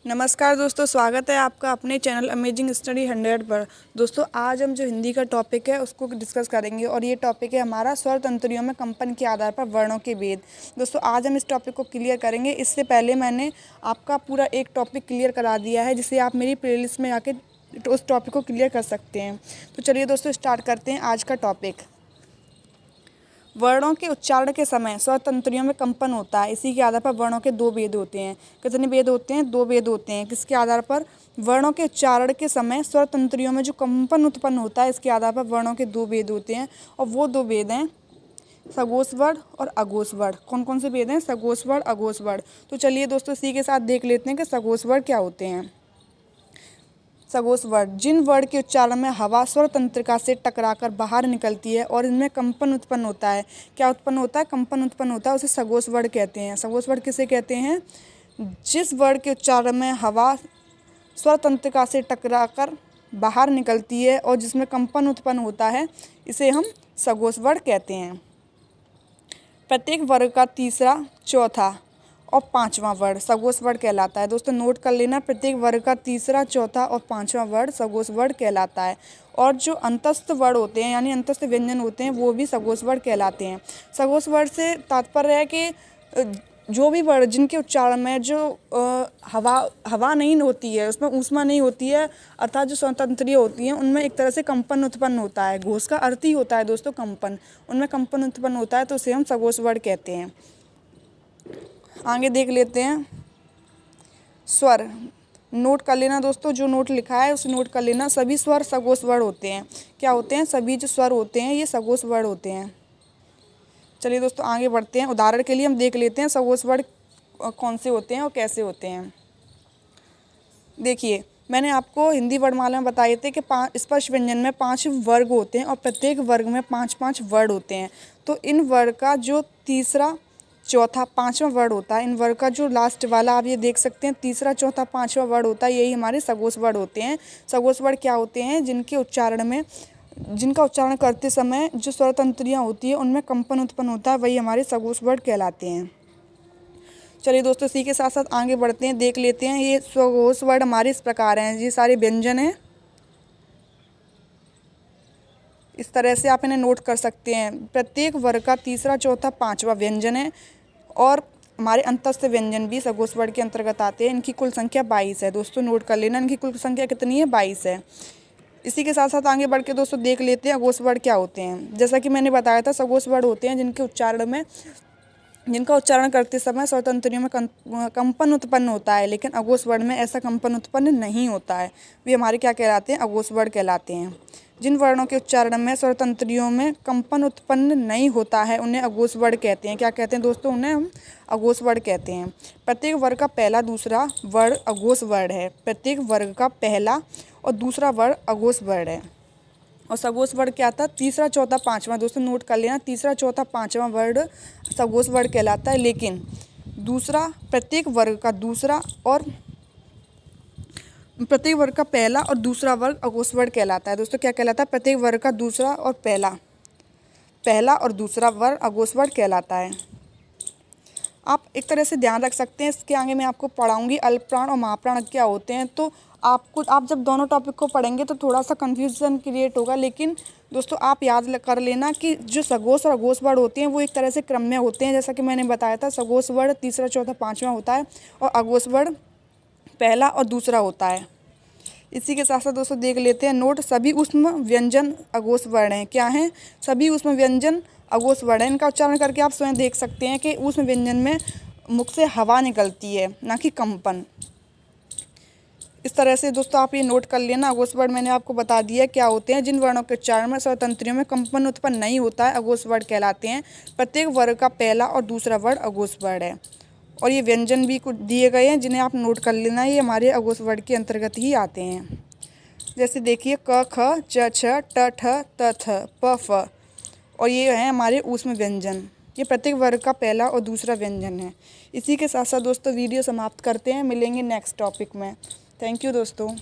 नमस्कार दोस्तों, स्वागत है आपका अपने चैनल अमेजिंग स्टडी 100 पर। दोस्तों आज हम जो हिंदी का टॉपिक है उसको डिस्कस करेंगे और ये टॉपिक है हमारा स्वर तंत्रियों में कंपन के आधार पर वर्णों के भेद। दोस्तों आज हम इस टॉपिक को क्लियर करेंगे। इससे पहले मैंने आपका पूरा एक टॉपिक क्लियर करा दिया है, जिसे आप मेरी प्लेलिस्ट में आके उस टॉपिक को क्लियर कर सकते हैं। तो चलिए दोस्तों स्टार्ट करते हैं आज का टॉपिक। वर्णों के उच्चारण के समय स्वर तंत्रियों में कंपन होता है। इसी के आधार पर वर्णों के दो भेद होते हैं। कितने भेद होते हैं? दो भेद होते हैं। किसके आधार पर? वर्णों के उच्चारण के समय स्वर तंत्रियों में जो कंपन उत्पन्न होता है, इसके आधार पर वर्णों के दो भेद होते हैं। और वो दो भेद हैं सघोष वर्ण और अघोष वर्ण। कौन कौन से भेद हैं? सघोष वर्ण, अघोष वर्ण। तो चलिए दोस्तों इसी के साथ देख लेते हैं कि सघोष वर्ण क्या होते हैं। सघोष वर्ण, जिन वर्ण के उच्चारण में हवा स्वर तंत्रिका से टकराकर बाहर निकलती है और इनमें कंपन उत्पन्न होता है। क्या उत्पन्न होता है? कंपन उत्पन्न होता है, उसे सघोष वर्ण कहते हैं। सघोष वर्ण किसे कहते हैं? जिस वर्ण के उच्चारण में हवा स्वर तंत्रिका से टकराकर बाहर निकलती है और जिसमें कंपन उत्पन्न होता है, इसे हम सघोष वर्ण कहते हैं। प्रत्येक वर्ग का तीसरा, चौथा और पांचवा वर्ण सघोष वर्ण कहलाता है। दोस्तों नोट कर लेना, प्रत्येक वर्ग का तीसरा, चौथा और पांचवा वर्ण सघोष वर्ण कहलाता है। और जो अंतस्थ वर्ण होते हैं यानी अंतस्थ व्यंजन होते हैं, वो भी सघोष वर्ण कहलाते हैं। सघोष वर्ण से तात्पर्य है कि जो भी वर्ण जिनके उच्चारण में जो हवा नहीं होती है, उसमें ऊष्मा नहीं होती है, अर्थात जो स्वतंत्रीय होती हैं, उनमें एक तरह से कंपन उत्पन्न होता है। घोष का अर्थ ही होता है दोस्तों कंपन। उनमें कंपन उत्पन्न होता है तो उसे हम सघोष वर्ण कहते हैं। आगे देख लेते हैं स्वर। नोट कर लेना दोस्तों, जो नोट लिखा है उसे नोट कर लेना। सभी स्वर सघोष वर्ण होते हैं। क्या होते हैं? सभी जो स्वर होते हैं ये सघोष वर्ण होते हैं। चलिए दोस्तों आगे बढ़ते हैं। उदाहरण के लिए हम देख लेते हैं सघोष वर्ण कौन से होते हैं और कैसे होते हैं। देखिए, मैंने आपको हिंदी वर्णमाला में बताए थे कि स्पर्श व्यंजन में 5 वर्ग होते हैं और प्रत्येक वर्ग में 5-5 वर्ण होते हैं। तो इन वर्ग का जो तीसरा, चौथा, पांचवा वर्ण होता है, इन वर्ण का जो लास्ट वाला आप ये देख सकते हैं, तीसरा, चौथा, पांचवा वर्ण होता है, यही हमारे सघोष वर्ण होते हैं। सघोष वर्ण क्या होते हैं? जिनका उच्चारण करते समय जो स्वर तंत्रियाँ होती है उनमें कंपन उत्पन्न होता है, वही हमारे सघोष वर्ण कहलाते हैं। चलिए दोस्तों इसी के साथ साथ आगे बढ़ते हैं, देख लेते हैं। ये सघोष वर्ण हमारे इस प्रकार हैं। ये सारे व्यंजन हैं, इस तरह से आप इन्हें नोट कर सकते हैं। प्रत्येक वर्ग का तीसरा, चौथा, पांचवा व्यंजन है और हमारे अंतस्थ व्यंजन भी सघोष वर्ण के अंतर्गत आते हैं। इनकी कुल संख्या 22 है। दोस्तों नोट कर लेना, इनकी कुल संख्या कितनी है? 22 है। इसी के साथ साथ आगे बढ़ के दोस्तों देख लेते हैं अघोष वर्ण क्या होते हैं। जैसा कि मैंने बताया था, सघोष वर्ण होते हैं जिनका उच्चारण करते समय स्वर तंत्रियों में कंपन उत्पन्न होता है, लेकिन अघोष वर्ण में ऐसा कंपन उत्पन्न नहीं होता है। वे हमारे क्या कहलाते हैं? अघोष वर्ण कहलाते हैं। जिन वर्णों के उच्चारण में स्वर तंत्रियों में कंपन उत्पन्न नहीं होता है उन्हें अघोष वर्ण कहते हैं। क्या कहते हैं दोस्तों? उन्हें हम अघोष वर्ण कहते हैं। प्रत्येक वर्ग का पहला, दूसरा वर्ण अघोष वर्ण है। प्रत्येक वर्ग का पहला और दूसरा वर्ण अघोष वर्ण है। और सघोष वर्ण क्या था? तीसरा, चौथा, पांचवा। दोस्तों नोट कर लेना, तीसरा, चौथा, पांचवा वर्ण सघोष वर्ण कहलाता है, लेकिन प्रत्येक वर्ग का पहला और दूसरा वर्ग अघोष वर्ण कहलाता है। दोस्तों क्या कहलाता है? प्रत्येक वर्ग का दूसरा और पहला और दूसरा वर्ण अघोष वर्ण कहलाता है। आप एक तरह से ध्यान रख सकते हैं। इसके आगे मैं आपको पढ़ाऊंगी अल्पप्राण और महाप्राण क्या होते हैं। तो आप जब दोनों टॉपिक को पढ़ेंगे तो थोड़ा सा कन्फ्यूजन क्रिएट होगा, लेकिन दोस्तों आप याद कर लेना कि जो सघोष और अघोष वर्ण होते हैं वो एक तरह से क्रम में होते हैं। जैसा कि मैंने बताया था, सघोष वर्ण तीसरा, चौथा, पांचवा होता है और अघोष वर्ण पहला और दूसरा होता है। इसी के साथ साथ दोस्तों देख लेते हैं नोट। सभी ऊष्म व्यंजन अघोष वर्ण हैं। क्या हैं? सभी ऊष्म व्यंजन अघोष वर्ण हैं। इनका उच्चारण करके आप स्वयं देख सकते हैं कि ऊष्म व्यंजन में मुख से हवा निकलती है, ना कि कंपन। इस तरह से दोस्तों आप ये नोट कर लेना। अघोष वर्ण मैंने आपको बता दिया क्या होते हैं। जिन वर्णों के उच्चारण में स्वर तंत्रियों में कंपन उत्पन्न नहीं होता है अघोष वर्ण कहलाते हैं। प्रत्येक वर्ग का पहला और दूसरा वर्ण अघोष वर्ण है। और ये व्यंजन भी कुछ दिए गए हैं जिन्हें आप नोट कर लेना, ये हमारे अघोष वर्ण के अंतर्गत ही आते हैं। जैसे देखिए क, ख, च, छ, ट, ठ, त, थ, प, फ। और ये हैं हमारे ऊष्म व्यंजन। ये प्रत्येक वर्ग का पहला और दूसरा व्यंजन है। इसी के साथ साथ दोस्तों वीडियो समाप्त करते हैं। मिलेंगे नेक्स्ट टॉपिक में। थैंक यू दोस्तों।